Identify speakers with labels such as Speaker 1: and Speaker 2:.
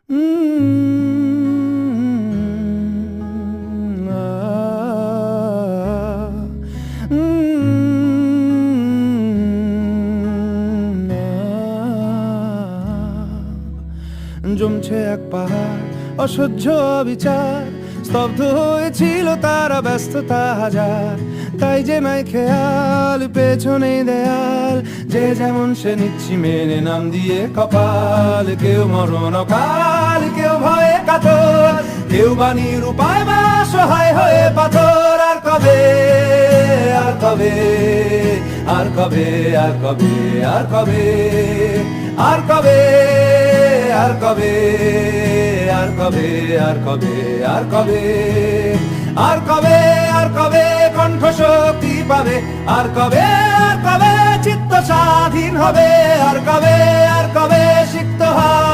Speaker 1: জমছে এক পাহাড় অসহ্য বিচার, স্তব্ধ হয়েছিল তারা ব্যস্ততা হাজার। তাই যে নাই খেয়াল পেছনে দেয়াল, যে যেমন সে নিচ্ছি মেনে নাম দিয়ে কপাল। কেউ মরণ অকাল, কেউ ভয়ে কাতর, কেউ বাণীর উপায় বা সহায় হয়ে পাথর। আর কবে, আর কবে, আর কবে, আর কবে, আর কবে, আর কবে, আর কবে, আর কবে, আর কবে, আর কবে, আর কবে, আর কবে কণ্ঠ শক্তি পাবে? আর কবে, আর কবে চিত্ত স্বাধীন হবে? আর কবে, আর কবে সিক্ত হয়